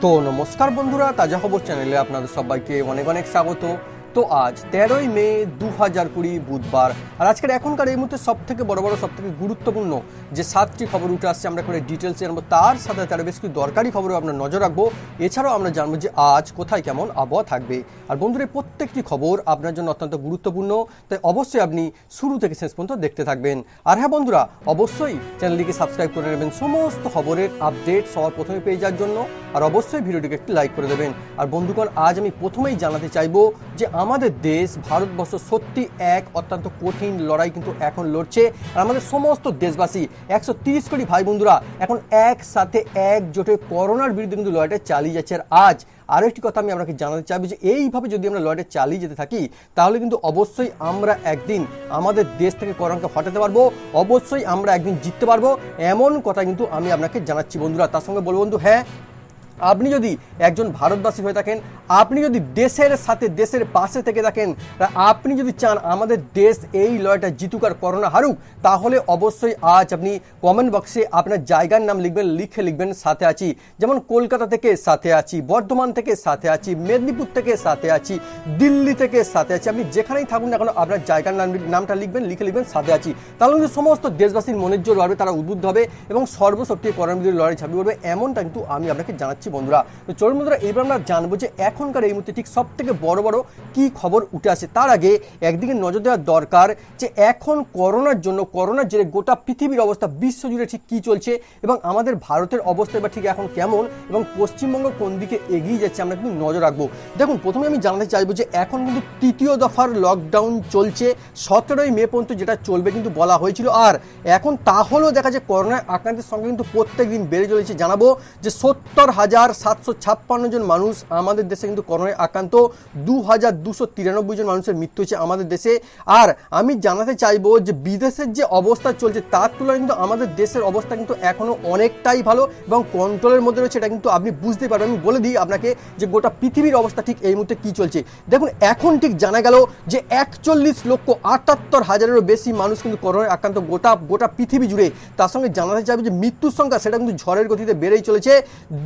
তো নমস্কার বন্ধুরা, তাজা খবর চ্যানেলে আপনাদের সবাইকে অনেক অনেক স্বাগত। তো আজ 13ই মে 2020 বুধবার, আর আজকের এখনকার এই মুহূর্তে সবথেকে বড় সবথেকে গুরুত্বপূর্ণ যে 7টি খবর উঠে আসছে আমরা করে ডিটেলসে জানবো। তার সাথে তার বেশ কিছু দরকারি খবরও আমরা নজর রাখবো। এছাড়াও আমরা জানবো যে আজ কোথায় কেমন আবহাওয়া থাকবে। আর বন্ধুরা, প্রত্যেকটি খবর আপনার জন্য অত্যন্ত গুরুত্বপূর্ণ, তাই অবশ্যই আপনি শুরু থেকে শেষ পর্যন্ত দেখতে থাকবেন। আর হ্যাঁ বন্ধুরা, অবশ্যই চ্যানেলটিকে সাবস্ক্রাইব করে নেবেন সমস্ত খবরের আপডেট সবার প্রথমে পেয়ে যাওয়ার জন্য। আর অবশ্যই ভিডিওটিকে একটি লাইক করে দেবেন। আর বন্ধুগণ, আজ আমি প্রথমেই জানাতে চাইবো যে আমাদের দেশ ভারতবর্ষ সত্যি এক অত্যন্ত কঠিন লড়াই কিন্তু এখন লড়ছে। আর আমাদের সমস্ত দেশবাসী 130 কোটি ভাই বন্ধুরা এখন একসাথে একজোটে করোনার বিরুদ্ধে কিন্তু লড়াইটা চালিয়ে যাচ্ছে। আর আজ আরও একটি কথা আমি আপনাকে জানাতে চাইবো যে এইভাবে যদি আমরা লড়াইটা চালিয়ে যেতে থাকি তাহলে কিন্তু অবশ্যই আমরা একদিন আমাদের দেশ থেকে করোনাকে হটাতে পারবো, অবশ্যই আমরা একদিন জিততে পারবো, এমন কথা কিন্তু আমি আপনাকে জানাচ্ছি বন্ধুরা। তার সঙ্গে বলবো বন্ধু, হ্যাঁ, আপনি যদি একজন ভারতবাসী হয়ে থাকেন, আপনি যদি দেশের সাথে দেশের পাশে থেকে থাকেন, আপনি যদি চান আমাদের দেশ এই লড়াইটা জিতুক আর করোনা হারুক, তাহলে অবশ্যই আজ আপনি কমেন্ট বক্সে আপনার জায়গার নাম লিখবেন, লিখবেন সাথে আছি। যেমন কলকাতা থেকে সাথে আছি, বর্ধমান থেকে সাথে আছি, মেদিনীপুর থেকে সাথে আছি, দিল্লি থেকে সাথে আছি। আপনি যেখানেই থাকুন না কেন আপনার জায়গার নামটা লিখবেন সাথে আছি। তাহলে কিন্তু সমস্ত দেশবাসীর মনের জোর বাড়বে, তারা উদ্বুদ্ধ হবে এবং সর্বশক্তি করোনা বিরোধী লড়াই ঝাঁপিয়ে পড়বে, এমনটা কিন্তু আমি আপনাকে জানাচ্ছি বন্ধুরা। তো চলুন বন্ধুরা, এবার আমরা জানবো যে এখনকার এই মুহূর্তে ঠিক সব থেকে বড় কি খবর উঠে আসে। তার আগে একদিকে নজর দেওয়া দরকার যে এখন করোনার জেরে গোটা পৃথিবীর অবস্থা বিশ্বজুড়ে ঠিক কি চলছে এবং আমাদের ভারতের অবস্থা এবার ঠিক এখন কেমন এবং পশ্চিমবঙ্গ কোন দিকে এগিয়ে যাচ্ছে আমরা কিন্তু নজর রাখবো। দেখুন, প্রথমে আমি জানাতে চাইবো যে এখন কিন্তু তৃতীয় দফার লকডাউন চলছে 17ই মে পর্যন্ত, যেটা চলবে কিন্তু বলা হয়েছিল। আর এখন তাহলেও দেখা যায় করোনায় আক্রান্তের সংখ্যা কিন্তু প্রত্যেক দিন বেড়ে চলেছে। জানাবো যে 70,756 জন মানুষ আমাদের দেশে কিন্তু করোনায় আক্রান্ত, 2,293 জন মানুষের মৃত্যু হয়েছে আমাদের দেশে। আর আমি জানাতে চাইবো যে বিদেশের যে অবস্থা চলছে তার তুলনায় কিন্তু আমাদের দেশের অবস্থা কিন্তু এখনো অনেকটাই ভালো এবং কন্ট্রোলের মধ্যে রয়েছে, এটা কিন্তু আপনি বুঝতে পারবেন। আমি বলে দিই আপনাকে যে গোটা পৃথিবীর অবস্থা ঠিক এই মুহূর্তে কি চলছে। দেখুন, এখন ঠিক জানা গেল যে 41,78,000-এরও বেশি মানুষ কিন্তু করোনায় আক্রান্ত গোটা পৃথিবী জুড়ে। তার সঙ্গে জানাতে চাইবো যে মৃত্যুর সংখ্যা সেটা কিন্তু ঝড়ের গতিতে বেড়েই চলেছে।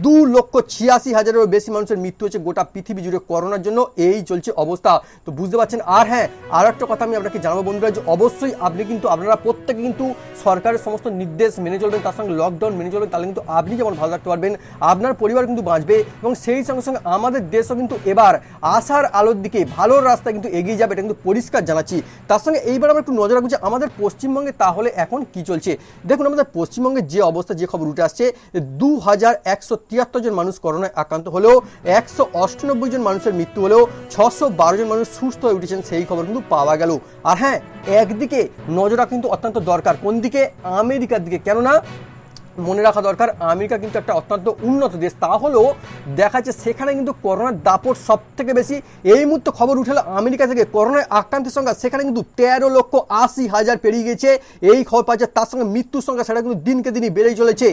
2,86,000-এরও বেশি মানুষের মৃত্যু হচ্ছে গোটা পৃথিবী জুড়ে করোনার জন্য, এই চলছে অবস্থা। তো বুঝতে পারছেন। আর হ্যাঁ, আর একটা কথা আমি আপনাকে জানাবো বন্ধুরা যে অবশ্যই আপনারা প্রত্যেকে কিন্তু সরকারের সমস্ত নির্দেশ মেনে চলবেন, তার সঙ্গে লকডাউন মেনে চলবেন, তাহলে কিন্তু আপনি যেমন ভালো থাকতে পারবেন, আপনার পরিবার কিন্তু বাঁচবে এবং সেই সঙ্গে সঙ্গে আমাদের দেশও কিন্তু এবার আশার আলোর দিকে ভালোর রাস্তায় কিন্তু এগিয়ে যাবে, এটা কিন্তু পরিষ্কার জানাচ্ছি। তার সঙ্গে এইবার আমরা একটু নজর রাখবো যে আমাদের পশ্চিমবঙ্গে তাহলে এখন কি চলছে। দেখুন, আমাদের পশ্চিমবঙ্গের যে অবস্থা, যে খবর উঠে আসছে, 2,173 জন মানুষ করোনায় আক্রান্ত হলেও 198 জন মানুষের মৃত্যু হলেও 612 জন মানুষ সুস্থ হয়ে উঠেছেন, সেই খবর কিন্তু পাওয়া গেল। আর হ্যাঁ, একদিকে নজর রাখা কিন্তু অত্যন্ত দরকার, কোন দিকে? আমেরিকার দিকে। কেননা মনে রাখা দরকার আমেরিকা কিন্তু একটা অত্যন্ত উন্নত দেশ, তাহলেও দেখা যাচ্ছে সেখানে কিন্তু করোনার দাপট সব থেকে বেশি। এই মুহূর্তে খবর উঠে আমেরিকা থেকে করোনায় আক্রান্তের সংখ্যা সেখানে কিন্তু 13,80,000 পেরিয়ে গেছে, এই খবর পাচ্ছে। তার সঙ্গে মৃত্যুর সংখ্যা সেটা কিন্তু দিনকে দিনই বেড়েই চলেছে।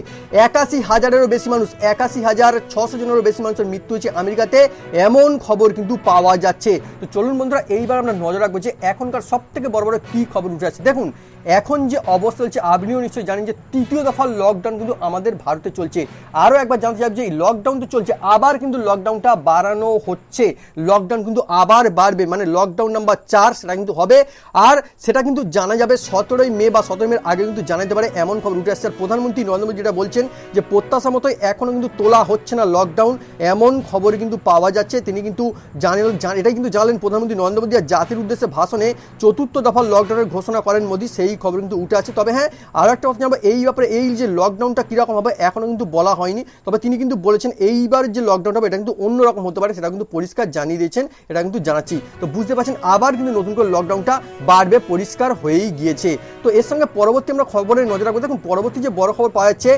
81,000-এরও বেশি মানুষ, 81,600 জনেরও বেশি মানুষের মৃত্যু হয়েছে আমেরিকাতে, এমন খবর কিন্তু পাওয়া যাচ্ছে। তো চলুন বন্ধুরা, এইবার আমরা নজর রাখবো যে এখনকার সব থেকে বড় কি খবর উঠে আসছে। দেখুন, এখন যে অবস্থা চলছে আপনিও নিশ্চয়ই জানেন যে তৃতীয় দফার লকডাউন কিন্তু আমাদের ভারতে চলছে। আরও একবার জানতে চাই যে এই লকডাউন তো চলছে, আবার কিন্তু লকডাউনটা বাড়ানো হচ্ছে, লকডাউন কিন্তু আবার বাড়বে, মানে লকডাউন নাম্বার 4 সেটা কিন্তু হবে। আর সেটা কিন্তু জানা যাবে 17ই মে বা 17 মের আগে কিন্তু জানা যেতে পারে, এমন খবর উঠে আসছে। আর প্রধানমন্ত্রী নরেন্দ্র মোদী যেটা বলছেন যে প্রত্যাশা মতোই এখনও কিন্তু তোলা হচ্ছে না লকডাউন, এমন খবর কিন্তু পাওয়া যাচ্ছে। তিনি কিন্তু এটাই কিন্তু জানালেন প্রধানমন্ত্রী নরেন্দ্র মোদী, আর জাতির উদ্দেশ্যে ভাষণে 4র্থ দফার লকডাউনের ঘোষণা করেন মোদী, সেই খবর কিন্তু উঠে আছে। তবে হ্যাঁ, আরও একটা কথা জানাবো এই ব্যাপারে, এই যে লকডাউনটা কীরকম হবে এখনও কিন্তু বলা হয়নি, তবে তিনি কিন্তু বলেছেন এইবার যে লকডাউনটা হবে এটা কিন্তু অন্যরকম হতে পারে, সেটা কিন্তু পরিষ্কার জানিয়ে দিয়েছেন, এটা কিন্তু জানাচ্ছি। তো বুঝতে পারছেন আবার কিন্তু নতুন করে লকডাউনটা বাড়বে, পরিষ্কার হয়েই গিয়েছে। তো এর সঙ্গে পরবর্তী আমরা খবরে নজর রাখবো। দেখুন, পরবর্তী যে বড় খবর পাওয়া যাচ্ছে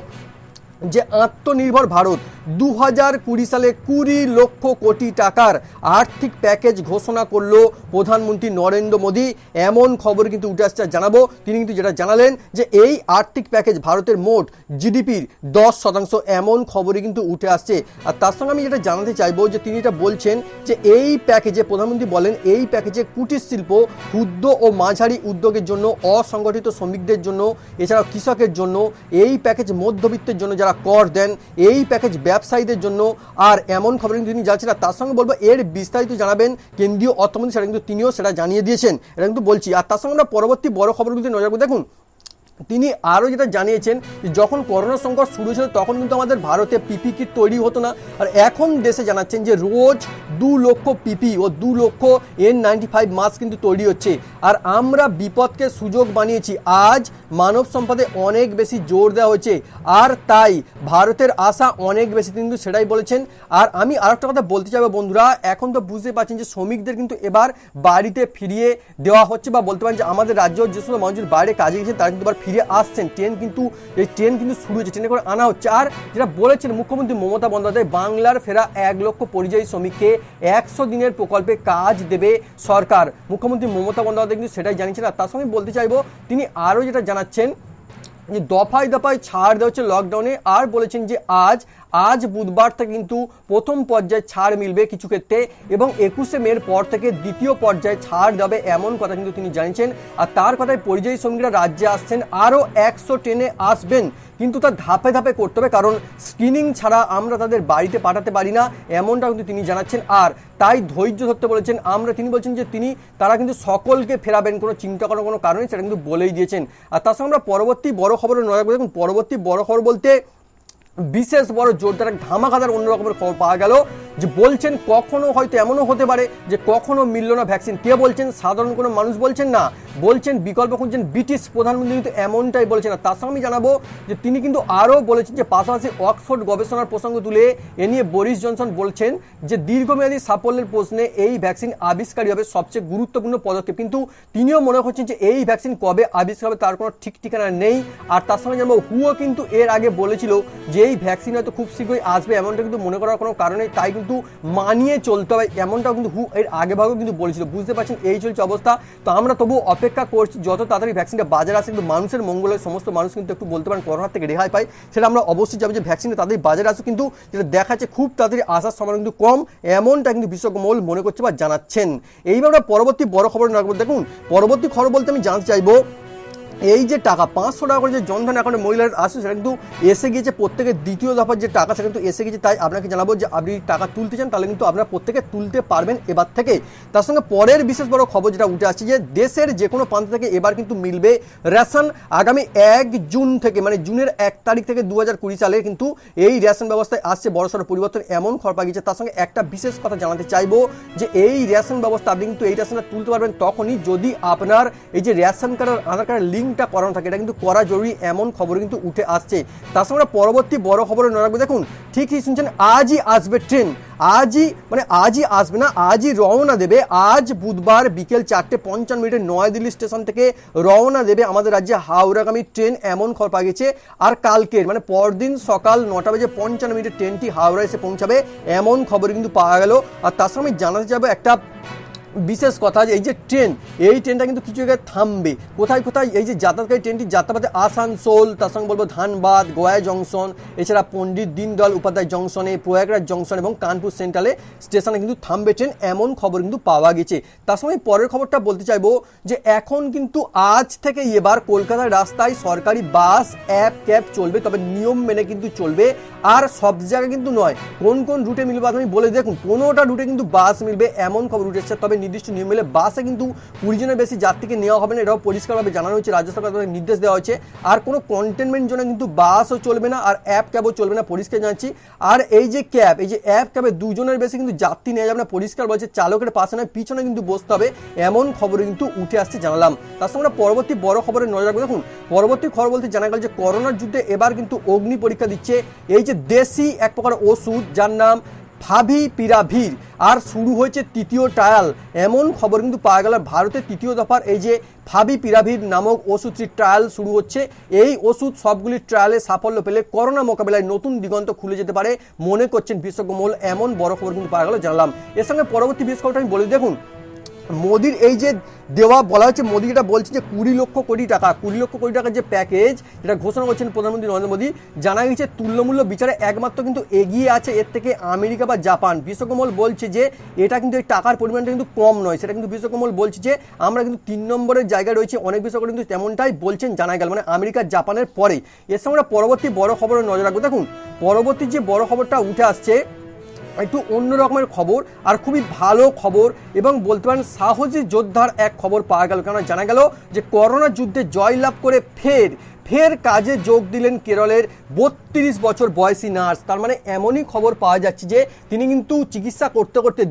যে আত্মনির্ভর ভারত 2020 সালে 20 লক্ষ কোটি টাকার আর্থিক প্যাকেজ ঘোষণা করলো প্রধানমন্ত্রী নরেন্দ্র মোদী, এমন খবর কিন্তু উঠে আসছে। জানাবো তিনি কিন্তু যেটা জানালেন যে এই আর্থিক প্যাকেজ ভারতের মোট জিডিপির 10%, এমন খবরই কিন্তু উঠে আসছে। আর তার সঙ্গে আমি যেটা জানাতে চাইবো যে তিনি এটা বলছেন যে এই প্যাকেজে, প্রধানমন্ত্রী বলেন এই প্যাকেজে কুটির শিল্প, ক্ষুদ্র ও মাঝারি উদ্যোগের জন্য, অসংগঠিত শ্রমিকদের জন্য, এছাড়াও কৃষকের জন্য, এই প্যাকেজ মধ্যবিত্তের জন্য যারা কর দেন এই প্যাকেজ ব্যবসায়ীদের জন্য। আর এমন খবর কিন্তু তিনি যাচ্ছেন। আর তার সঙ্গে বলবো এর বিস্তারিত জানাবেন কেন্দ্রীয় অর্থমন্ত্রী, সেটা কিন্তু তিনিও সেটা জানিয়ে দিয়েছেন, এটা কিন্তু বলছি। আর তার সঙ্গে আমরা পরবর্তী বড় খবরগুলিতে নজর রাখবো। দেখুন তিনি আরও যেটা জানিয়েছেন, যখন করোনা সংকট শুরু ছিল তখন কিন্তু আমাদের ভারতে পিপি কিট তৈরি হতো না, আর এখন দেশে জানাচ্ছেন যে রোজ 2 লক্ষ পিপি ও 2 লক্ষ N95 মাস্ক কিন্তু তৈরি হচ্ছে। আর আমরা বিপদকে সুযোগ বানিয়েছি, আজ মানব সম্পদে অনেক বেশি জোর দেওয়া হয়েছে, আর তাই ভারতের আশা অনেক বেশি, কিন্তু সেটাই বলেছেন। আর আমি আরেকটা কথা বলতে চাইবো বন্ধুরা, এখন তো বুঝতে পারছেন যে শ্রমিকদের কিন্তু এবার বাড়িতে ফিরিয়ে দেওয়া হচ্ছে, বা বলতে পারেন যে আমাদের রাজ্য যে সমস্ত মানুষের বাইরে কাজে গেছেন তারা কিন্তু ফিরে আসছেন। এই ট্রেন কিন্তু শুরু হয়েছে, ট্রেনে করে আনা হচ্ছে। আর যেটা বলেছেন মুখ্যমন্ত্রী মমতা বন্দ্যোপাধ্যায়, বাংলার ফেরা 1 লক্ষ পরিযায়ী শ্রমিককে 100 দিনের প্রকল্পে কাজ দেবে সরকার। মুখ্যমন্ত্রী মমতা বন্দ্যোপাধ্যায় কিন্তু সেটাই জানিয়েছেন। আর তার সঙ্গে বলতে চাইবো তিনি আরও যেটা জানাচ্ছেন যে দফায় দফায় ছাড় দেওয়া হচ্ছে লকডাউনে। আর বলেছেন যে আজ বুধবার থেকে কিন্তু প্রথম পর্যায়ে ছাড় মিলবে কিছু ক্ষেত্রে, এবং 21শে মের পর থেকে দ্বিতীয় পর্যায়ে ছাড় দেবে, এমন কথা কিন্তু তিনি জানিয়েছেন। আর তার কথায় পরিযায়ী শ্রমিকরা রাজ্যে আসছেন, আরও 100 ট্রেনে আসবেন, কিন্তু তা ধাপে ধাপে করতে হবে, কারণ স্ক্রিনিং ছাড়া আমরা তাদের বাড়িতে পাঠাতে পারি না, এমনটা কিন্তু তিনি জানাচ্ছেন। আর তাই ধৈর্য ধরতে বলেছেন। তিনি বলছেন যে তারা কিন্তু সকলকে ফেরাবেন, কোনো চিন্তা করার কোনো কারণে, সেটা কিন্তু বলেই দিয়েছেন। আর তার সঙ্গে আমরা পরবর্তী বড় খবরে নজর রাখবো। দেখুন পরবর্তী বড় খবর বলতে বিশেষ বড় জোরদার ধামাকাদার অন্য রকমের খবর পাওয়া গেল, যে বলছেন কখনো হয়তো এমনও হতে পারে যে কখনো মিলল না ভ্যাকসিন। কে বলছেন? সাধারণ কোনো মানুষ বলছেন না, বলছেন বিকল্প খুঁজছেন ব্রিটিশ প্রধানমন্ত্রী কিন্তু এমনটাই বলেছেন। আর তার সঙ্গে আমি জানাবো যে তিনি কিন্তু আরও বলেছেন যে পাশাপাশি অক্সফোর্ড গবেষণার প্রসঙ্গ তুলে এ নিয়ে বরিস জনসন বলছেন যে দীর্ঘমেয়াদী সাফল্যের প্রশ্নে এই ভ্যাকসিন আবিষ্কারই হবে সবচেয়ে গুরুত্বপূর্ণ পদক্ষেপ। কিন্তু তিনিও মনে করছেন যে এই ভ্যাকসিন কবে আবিষ্কার হবে তার কোনো ঠিক ঠিকানা নেই। আর তার সঙ্গে জানাবো হুও কিন্তু এর আগে বলেছিল যে এই ভ্যাকসিন হয়তো খুব শীঘ্রই আসবে, এমনটা কিন্তু মনে করার কোনো কারণে, তাই কিন্তু মানিয়ে চলতে হবে, এমনটাও কিন্তু হু এর আগে ভাগেও কিন্তু বলেছিল। বুঝতে পারছেন এই চলছে অবস্থা। তো আমরা তবু অপেক্ষা করছি যত তাড়াতাড়ি ভ্যাকসিনটা বাজারে আসে, কিন্তু মানুষের মঙ্গলে সমস্ত মানুষ কিন্তু একটু বলতে পারেন করোনা থেকে রেহাই পায়, সেটা আমরা অবশ্যই যাবো যে ভ্যাকসিনটা তাদের বাজারে আসে, কিন্তু যেটা দেখাচ্ছে খুব তাড়াতাড়ি আসার সময় কিন্তু কম, এমনটা কিন্তু বিশেষজ্ঞ মহল মনে করছে বা জানাচ্ছেন। এইবার আমরা পরবর্তী বড় খবর রাখবো। দেখুন পরবর্তী খবর বলতে আমি জানতে চাইবো এই যে টাকা 500 টাকা করে যে জনধন অ্যাকাউন্টে মহিলার আসছে, সেটা কিন্তু এসে গিয়েছে প্রত্যেকের দ্বিতীয় দফার যে টাকা, সেটা কিন্তু এসে গেছে। তাই আপনাকে জানাবো যে আপনি টাকা তুলতে চান তাহলে কিন্তু আপনারা প্রত্যেকে তুলতে পারবেন এবার থেকে। তার সঙ্গে পরের বিশেষ বড় খবর যেটা উঠে আসছে যে দেশের যে কোনো প্রান্ত থেকে এবার কিন্তু মিলবে রেশন। আগামী 1 জুন থেকে, মানে জুনের 1 তারিখ থেকে 2020 সালে কিন্তু এই রেশন ব্যবস্থায় আসছে বড়সড় পরিবর্তন, এমন খবর পাওয়া গেছে। তার সঙ্গে একটা বিশেষ কথা জানাতে চাইবো যে এই রেশন ব্যবস্থা আপনি কিন্তু এই রেশনটা তুলতে পারবেন তখনই যদি আপনার এই যে রেশন কার্ড আর আধার কার্ডের লিঙ্কটা করানো থাকে, এটা কিন্তু করা জরুরি, এমন খবর কিন্তু উঠে আসছে। তার সঙ্গে পরবর্তী বড় খবরে নজর রাখবো। দেখুন ঠিকই শুনছেন, আজই আসবে ট্রেন, আজই আসবে না, আজই রওনা দেবে। আজ বুধবার বিকেল 4:55 নয়াদিল্লি স্টেশন থেকে রওনা দেবে আমাদের রাজ্যে হাওড়াগামী ট্রেন, এমন খবর পাওয়া গেছে। আর কালকের মানে পরদিন সকাল 9:55 ট্রেনটি হাওড়া এসে পৌঁছাবে, এমন খবর কিন্তু পাওয়া গেল। আর তার সঙ্গে আমি জানাতে যাবো একটা বিশেষ কথা, যে এই যে ট্রেন, এই ট্রেনটা কিন্তু কিছু জায়গায় থামবে। কোথায় কোথায় এই যে যাতায়াতকারী ট্রেনটি যাত্রাপথে আসানসোল, তার সঙ্গে বলবো ধানবাদ, গয়া জংশন, এছাড়া পণ্ডিত দীনদয়াল উপাধ্যায় জংশনে, প্রয়াগরাজ জংশন এবং কানপুর সেন্ট্রালে স্টেশনে কিন্তু থামবে ট্রেন, এমন খবর কিন্তু পাওয়া গেছে। তার সঙ্গে পরের খবরটা বলতে চাইবো যে এখন কিন্তু আজ থেকে এবার কলকাতার রাস্তায় সরকারি বাস, ক্যাব চলবে, তবে নিয়ম মেনে কিন্তু চলবে। আর সব জায়গায় কিন্তু নয়, কোন কোন রুটে মিলবে আমি বলে দেখুন 15টা রুটে কিন্তু বাস মিলবে, এমন খবর উঠে এসেছে। তবে নির্দিষ্ট নিয়ম মেলে বাসে কিন্তু 20 জনের বেশি যাত্রীকে নেওয়া হবে না, এটাও পরিষ্কারভাবে জানানো হয়েছে, রাজ্য সরকার তাদের নির্দেশ দেওয়া হয়েছে। আর কোনো কন্টেনমেন্ট জন্য কিন্তু বাসও চলবে না, আর ক্যাবও চলবে না, পরিষ্কার জানাচ্ছি। আর এই যে ক্যাবে 2 জনের বেশি কিন্তু যাত্রী নেওয়া যাবে না, পরিষ্কার বলছে, চালকের পাশে নয় পিছনে কিন্তু বসতে হবে, এমন খবর কিন্তু উঠে আসছে জানালাম। তার সঙ্গে পরবর্তী বড় খবরে নজর রাখবো। দেখুন পরবর্তী খবর বলতে জানা গেল যে করোনার যুদ্ধে এবার কিন্তু অগ্নি পরীক্ষা দিচ্ছে এই যে দেশি এক প্রকার ওষুধ, যার নাম ফাভিপিরাভির, আর শুরু হয়েছে 3য় ট্রায়াল, এমন খবর কিন্তু পাওয়া গেল। ভারতের 3য় দফার এই যে ফাভিপিরাভির নামক ওষুধটির ট্রায়াল শুরু হচ্ছে। এই ওষুধ সবগুলি ট্রায়ালে সাফল্য পেলে করোনা মোকাবিলায় নতুন দিগন্ত খুলে যেতে পারে মনে করছেন বিশেষজ্ঞ মহল, এমন বড় খবর কিন্তু পাওয়া গেল জানলাম। এর সঙ্গে পরবর্তী বিশেষ খবরটা আমি বলি। দেখুন মোদির এই যে দেওয়া বলা হচ্ছে, মোদি যেটা বলছে যে 20 লক্ষ কোটি টাকার যে প্যাকেজ যেটা ঘোষণা করছেন প্রধানমন্ত্রী নরেন্দ্র মোদী, জানা গেছে তুল্যমূল্য বিচারে একমাত্র কিন্তু এগিয়ে আছে এর থেকে আমেরিকা বা জাপান। বিশ্বকমল বলছে যে এটা কিন্তু এই টাকার পরিমাণটা কিন্তু কম নয়, সেটা কিন্তু বিশ্বকমল বলছে যে আমরা কিন্তু 3 নম্বরের জায়গায় রয়েছে। অনেক বিশ্বকর্মী কিন্তু তেমনটাই বলছেন জানা গেল, মানে আমেরিকা জাপানের পরে। এর সঙ্গে আমরা পরবর্তী বড় খবরে নজর রাখবো। দেখুন পরবর্তী যে বড় খবরটা উঠে আসছে একটু অন্য রকমের খবর আর খুবই ভালো খবর, এবং বলতে পারেন সাহসী যোদ্ধার এক খবর পাওয়া গেল। কেন জানা গেল যে করোনা যুদ্ধে জয়লাভ করে ফের কাজে যোগ দিলেন কেরলের 32 বছর বয়সী নার্স। তার মানে এমনই খবর পাওয়া যাচ্ছে যে তিনি কিন্তু চিকিৎসা করতে করতে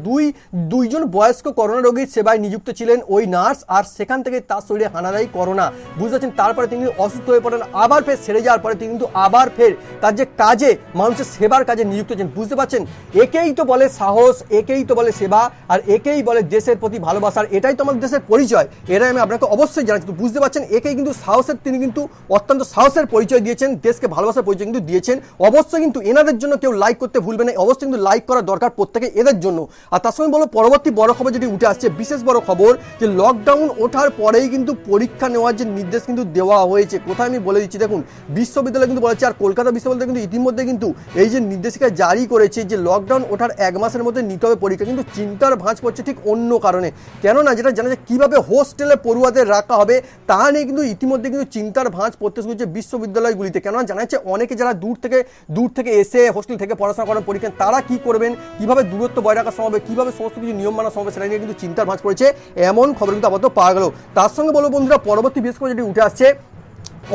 দুইজন বয়স্ক করোনা রোগীর সেবায় নিযুক্ত ছিলেন ওই নার্স, আর সেখান থেকে তার শরীরে হানা দেয় করোনা, বুঝতে পারছেন। তারপরে তিনি অসুস্থ হয়ে পড়েন, আবার ফের সেরে যাওয়ার পরে তিনি কিন্তু আবার ফের তার যে কাজে মানুষের সেবার কাজে নিযুক্ত ছিলেন, বুঝতে পারছেন। একেই তো বলে সাহস, একেই তো বলে সেবা, আর একেই বলে দেশের প্রতি ভালোবাসার, এটাই তো আমাদের দেশের পরিচয়। এটাই আমি আপনাকে অবশ্যই জানাচ্ছি, বুঝতে পারছেন। একেই কিন্তু সাহসের, তিনি কিন্তু অত্যন্ত সাহসের পরিচয় দিয়েছেন, দেশকে ভালোবাসার পরিচয় কিন্তু দিয়েছেন। অবশ্যই কিন্তু এনাদের জন্য কেউ লাইক করতে ভুলবে না, অবশ্যই কিন্তু লাইক করা দরকার প্রত্যেকে এদের জন্য। আর তার সঙ্গে বলো পরবর্তী বড় খবর যেটি উঠে আসছে, বিশেষ বড় খবর যে লকডাউন ওঠার পরেই কিন্তু পরীক্ষা নেওয়ার যে নির্দেশ কিন্তু দেওয়া হয়েছে। কোথায় আমি বলে দিচ্ছি, দেখুন বিশ্ববিদ্যালয় কিন্তু বলেছে, আর কলকাতা বিশ্ববিদ্যালয় কিন্তু ইতিমধ্যে কিন্তু এই যে নির্দেশিকা জারি করেছে যে লকডাউন ওঠার 1 মাসের মধ্যে নিতে হবে পরীক্ষা, কিন্তু চিন্তার ভাঁজ পড়ছে ঠিক অন্য কারণে। কেননা যেটা জানা যায় কিভাবে হোস্টেলে পড়ুয়াদের রাখা হবে তা নিয়ে কিন্তু ইতিমধ্যে কিন্তু চিন্তার ভাঁজ পড়তে শুরু হচ্ছে বিশ্ববিদ্যালয়গুলিতে। কেননা জানা যাচ্ছে অনেকে যারা দূর থেকে এসে হোস্টেল থেকে পড়াশোনা করার পরীক্ষা, তারা কি করবেন, কিভাবে দূরত্ব বজায় রাখা সম্ভব, কিভাবে সমস্ত কিছু নিয়ম মানা সম্ভব, সেটা নিয়ে কিন্তু চিন্তার ভাঁজ পড়েছে, এমন খবর কিন্তু আপাতত পাওয়া গেল। তার সঙ্গে বলবো বন্ধুরা পরবর্তী বিশেষ করে যেটি উঠে আসছে,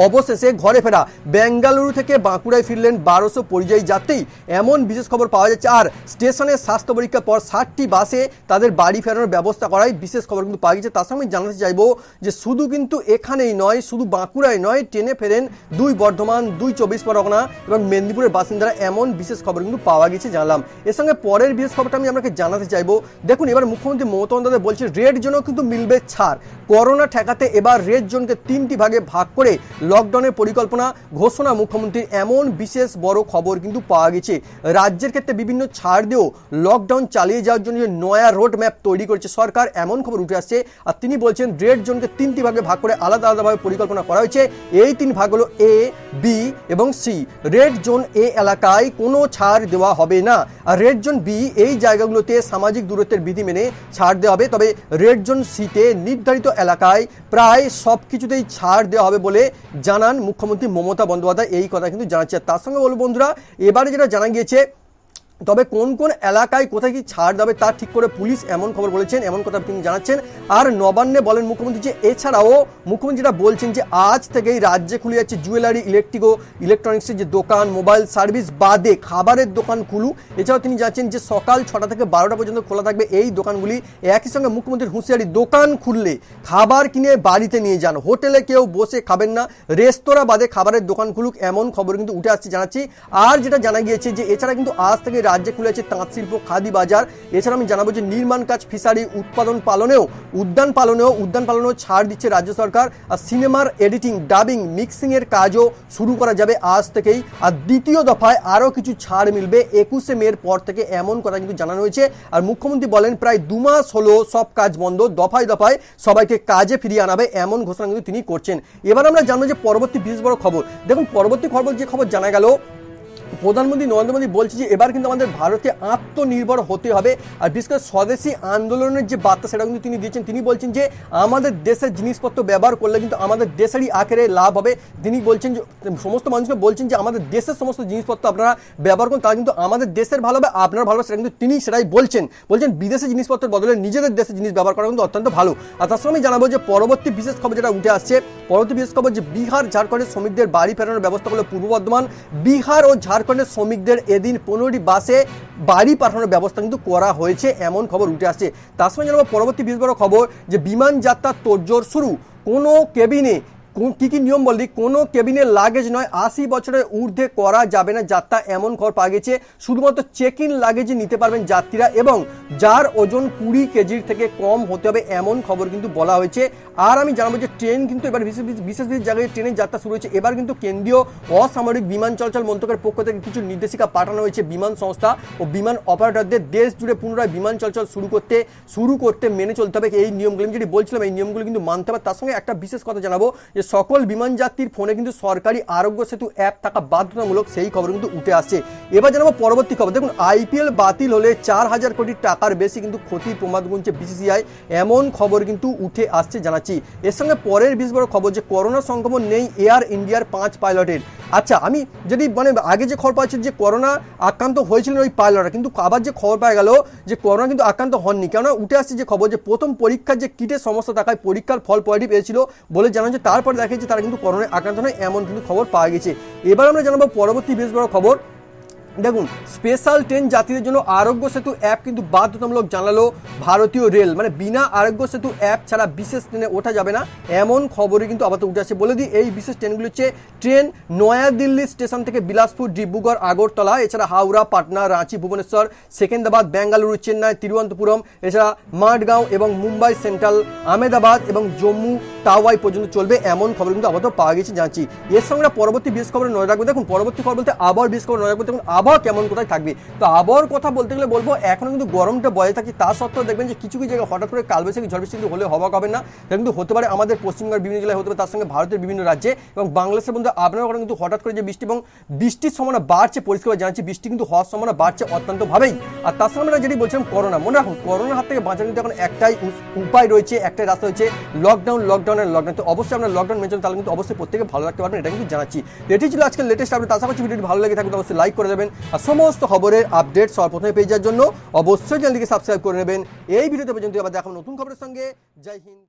অবশেষে ঘরে ফেরা, বেঙ্গালুরু থেকে বাঁকুড়ায় ফিরলেন 1200 পরিযায়ী যাত্রী, এমন বিশেষ খবর পাওয়া যাচ্ছে। আর স্টেশনে স্বাস্থ্য পরীক্ষার পর 60টি বাসে তাদের বাড়ি ফেরানোর ব্যবস্থা করায় বিশেষ খবর কিন্তু পাওয়া গেছে। তার সঙ্গে জানাতে চাইবো যে শুধু কিন্তু এখানেই নয়, শুধু বাঁকুড়ায় নয়, ট্রেনে ফেরেন 2 বর্ধমান, 2 24 পরগনা এবং মেদিনীপুরের বাসিন্দারা, এমন বিশেষ খবর কিন্তু পাওয়া গেছে জানলাম। এর সঙ্গে পরের বিশেষ খবরটা আমি আপনাকে জানাতে চাইবো। দেখুন এবার মুখ্যমন্ত্রী মমতা বন্দ্যোপাধ্যায় বলছে রেড জোনও কিন্তু মিলবে ছাড়, করোনা ঠেকাতে এবার রেড জোনকে 3টি ভাগে ভাগ করে লকডাউনের পরিকল্পনা ঘোষণা মুখ্যমন্ত্রীর, এমন বিশেষ বড় খবর কিন্তু পাওয়া গেছে। রাজ্যের ক্ষেত্রে বিভিন্ন ছাড় দিয়েও লকডাউন চালিয়ে যাওয়ার জন্য যে নয়া রোড ম্যাপ তৈরি করেছে সরকার, এমন খবর উঠে আসছে। আর তিনি বলছেন রেড জোনকে 3টি ভাগে ভাগ করে আলাদা আলাদাভাবে পরিকল্পনা করা হয়েছে। এই 3 ভাগ হলো এ, বি এবং সি। রেড জোন এ এলাকায় কোনো ছাড় দেওয়া হবে না, আর রেড জোন বি এই জায়গাগুলোতে সামাজিক দূরত্বের বিধি মেনে ছাড় দেওয়া হবে। তবে রেড জোন সিতে নির্ধারিত এলাকায় প্রায় সব কিছুতেই ছাড় দেওয়া হবে বলে জানান মুখ্যমন্ত্রী মমতা বন্দ্যোপাধ্যায়, এই কথা কিন্তু জানাচ্ছে। তার সঙ্গে বলবো বন্ধুরা এবারে যেটা জানা গিয়েছে, তবে কোন কোন এলাকায় কোথায় কি ছাড় দেবে তা ঠিক করে পুলিশ, এমন খবর বলেছেন, এমন কথা তিনি জানাচ্ছেন। আর নবান্নে বলেন মুখ্যমন্ত্রী যে এছাড়াও মুখ্যমন্ত্রী যেটা বলছেন যে আজ থেকেই রাজ্যে খুলে যাচ্ছে জুয়েলারি, ইলেকট্রনিক্সের যে দোকান, মোবাইল সার্ভিস বাদে খাবারের দোকান খুলু। এছাড়াও তিনি জানাচ্ছেন যে সকাল 6টা থেকে 12টা পর্যন্ত খোলা থাকবে এই দোকানগুলি। একই সঙ্গে মুখ্যমন্ত্রীর হুঁশিয়ারি, দোকান খুললে খাবার কিনে বাড়িতে নিয়ে যান, হোটেলে কেউ বসে খাবেন না, রেস্তোরাঁ বাদে খাবারের দোকান খুলুক, এমন খবর কিন্তু উঠে আসছে জানাচ্ছি। আর যেটা জানা গিয়েছে যে এছাড়া কিন্তু আজ থেকে রাজ্যে খুলে আছে তাঁত শিল্প, খাদি বাজার। এছাড়া আমি জানাবো যে নির্মাণ কাজ, ফিশারি, উদ্যান পালনেও ছাড় দিচ্ছে রাজ্য সরকার। আর সিনেমার এডিটিং, ডাবিং, মিক্সিং এর কাজও শুরু করা যাবে আজ থেকেই। আর দ্বিতীয় দফায় আরও কিছু ছাড় মিলবে 21শে মের পর থেকে, এমন কথা কিন্তু জানানো হয়েছে। আর মুখ্যমন্ত্রী বলেন প্রায় 2 মাস হলো সব কাজ বন্ধ, দফায় দফায় সবাইকে কাজে ফিরিয়ে আনাবে, এমন ঘোষণা কিন্তু তিনি করছেন। এবার আমরা জানবো যে পরবর্তী বিশেষ বড় খবর। দেখুন পরবর্তী খবর যে খবর জানা গেল, প্রধানমন্ত্রী নরেন্দ্র মোদী বলছে যে এবার কিন্তু আমাদের ভারতকে আত্মনির্ভর হতে হবে। আর বিশেষ করে স্বদেশি আন্দোলনের যে বার্তা সেটা কিন্তু তিনি দিয়েছেন। তিনি বলছেন যে আমাদের দেশের জিনিসপত্র ব্যবহার করলে কিন্তু আমাদের দেশেরই আখেরে লাভ হবে। তিনি বলছেন যে সমস্ত মানুষকে বলছেন যে আমাদের দেশের সমস্ত জিনিসপত্র আপনারা ব্যবহার করুন, তারা কিন্তু আমাদের দেশের ভালো হবে, আপনার ভালো হবে, সেটা কিন্তু তিনি সেটাই বলছেন। বিদেশি জিনিসপত্রের বদলে নিজেদের দেশের জিনিস ব্যবহার করা কিন্তু অত্যন্ত ভালো। আর তার সঙ্গে আমি জানাবো যে পরবর্তী বিশেষ খবর যেটা উঠে আসছে, পরবর্তী বিশেষ খবর যে বিহার ঝাড়খণ্ডের শ্রমিকদের বাড়ি ফেরানোর ব্যবস্থা করলো পূর্ব বর্ধমান। বিহার ও ঝাড়খণ্ডের শ্রমিকদের এদিন 15টি বাসে বাড়ি পাঠানোর ব্যবস্থা কিন্তু করা হয়েছে, এমন খবর উঠে আসছে। তার সঙ্গে জানাবো পরবর্তী বিশেষ বড় খবর যে বিমান যাত্রার তোড়জোড় শুরু, কোনো কেবিনে কি কি নিয়ম বললি, কোনো কেবিনের লাগেজ নয় 80 বছরের ঊর্ধ্বে করা যাবে না যাত্রা, এমন খবর পাওয়া গেছে। শুধুমাত্র চেক ইন লাগেজ নিতে পারবেন যাত্রীরা এবং যার ওজন 20 কেজির থেকে কম হতে হবে, এমন খবর কিন্তু বলা হয়েছে। আর আমি জানাবো যে ট্রেন কিন্তু এবার বিশেষ বিশেষ জায়গায় ট্রেনের যাত্রা শুরু হয়েছে। এবার কিন্তু কেন্দ্রীয় অসামরিক বিমান চলাচল মন্ত্রকের পক্ষ থেকে কিছু নির্দেশিকা পাঠানো হয়েছে বিমান সংস্থা ও বিমান অপারেটরদের দেশ জুড়ে পুনরায় বিমান চলাচল শুরু করতে মেনে চলতে হবে এই নিয়মগুলো। আমি যেটি বলছিলাম এই নিয়মগুলো কিন্তু মানতে হবে। তার সঙ্গে একটা বিশেষ কথা জানাবো যে সকল বিমান যাত্রীর ফোনে কিন্তু সরকারি আরোগ্য সেতু অ্যাপ থাকা বাধ্যতামূলক, সেই খবর কিন্তু উঠে আসছে। এবার জানাবো পরবর্তী খবর। দেখুন, আইপিএল বাতিল হলে 4000 কোটি টাকার বেশি কিন্তু ক্ষতির প্রমাদ গুনছে বিসিসিআই, এমন খবর কিন্তু উঠে আসছে জানাচ্ছি। এর সঙ্গে পরের বিশেষ বড় খবর যে করোনা সংক্রমণ নেই এয়ার ইন্ডিয়ার 5 পাইলটের। আচ্ছা, আমি যদি আগে যে খবর পাচ্ছি যে করোনা আক্রান্ত হয়েছিলেন ওই পাইলটরা, কিন্তু আবার যে খবর পাওয়া গেল যে করোনা কিন্তু আক্রান্ত হননি। কেননা উঠে আসছে যে খবর যে প্রথম পরীক্ষার যে কিটের সমস্যা থাকায় পরীক্ষার ফল পজিটিভ এসেছিল বলে জানা যে তারপর দেখা যাচ্ছে তারা কিন্তু করোনায় আক্রান্ত নয়, এমন কিন্তু খবর পাওয়া গেছে। এবার আমরা জানাবো পরবর্তী বেশ বড় খবর। দেখুন, স্পেশাল ট্রেন যাত্রীদের জন্য আরোগ্য সেতু অ্যাপ কিন্তু বাধ্যতামূলক জানালো ভারতীয় রেল। বিনা আরোগ্য সেতু অ্যাপ ছাড়া বিশেষ ট্রেনে ওঠা যাবে না, এমন খবরই কিন্তু আপাতত উঠে আসছে। বলে দিই এই বিশেষ ট্রেনগুলি হচ্ছে ট্রেন নয়াদিল্লি স্টেশন থেকে বিলাসপুর, ডিব্রুগড়, আগরতলা, এছাড়া হাওড়া, পাটনা, রাঁচি, ভুবনেশ্বর, সেকেন্দ্রাবাদ, বেঙ্গালুরু, চেন্নাই, তিরুবনন্তপুরম, এছাড়া মাডগাঁও এবং মুম্বাই সেন্ট্রাল, আহমেদাবাদ এবং জম্মু টাওয়াই পর্যন্ত চলবে, এমন খবর কিন্তু আপাতত পাওয়া গেছে জানছি। এর সঙ্গে পরবর্তী বিশেষ খবরে নজর রাখবে। দেখুন, পরবর্তী খবর বলতে আবহাওয়ার বিশেষ খবর নজর রাখবে। দেখুন আবহাওয়া কেমন কোথায় থাকবে। তো আবহাওয়ার কথা বলতে গেলে বলবো এখনো কিন্তু গরমটা বজায় থাকছে। তা সত্ত্বেও দেখবেন যে কিছু কিছু জায়গায় হঠাৎ করে কালবৈশাখী ঝড় বৃষ্টি কিন্তু হলে হওয়া হবে না, এটা কিন্তু হতে পারে আমাদের পশ্চিমবঙ্গের বিভিন্ন জেলায় হতে পারে, তার সঙ্গে ভারতের বিভিন্ন রাজ্যে এবং বাংলাদেশের মধ্যে আপনার ওখানে কিন্তু হঠাৎ করে যে বৃষ্টি এবং বৃষ্টির সম্ভাবনা বাড়ছে, পরিষ্কার জানাচ্ছি বৃষ্টি কিন্তু হওয়ার সম্ভাবনা বাড়ছে অত্যন্তভাবেই। আর তার সঙ্গে আমরা যেটি বলছিলাম করোনা, মনে রাখুন করোনার হাত থেকে বাঁচার কিন্তু এখন একটাই উপায় রয়েছে, একটাই রাস্তা হচ্ছে লকডাউন। তো অবশ্যই আমরা লকডাউন মেনে চলুন, তাহলে কিন্তু অবশ্যই প্রত্যেকে ভালো রাখতে পারবেন, এটা কিন্তু জানাচ্ছি। এটি ছিল আজকের লেটেস্ট আপডেট। আশা করছি ভিডিওটি ভালো লেগে থাকবে, অবশ্যই লাইক করে দেবেন আর সমস্ত খবরের আপডেট সবার প্রথমে পেয়ে যাওয়ার জন্য অবশ্যই চ্যানেলটিকে সাবস্ক্রাইব করে নেবেন। এই ভিডিওতে পর্যন্ত আবার দেখাবো নতুন খবরের সঙ্গে। জয় হিন্দ।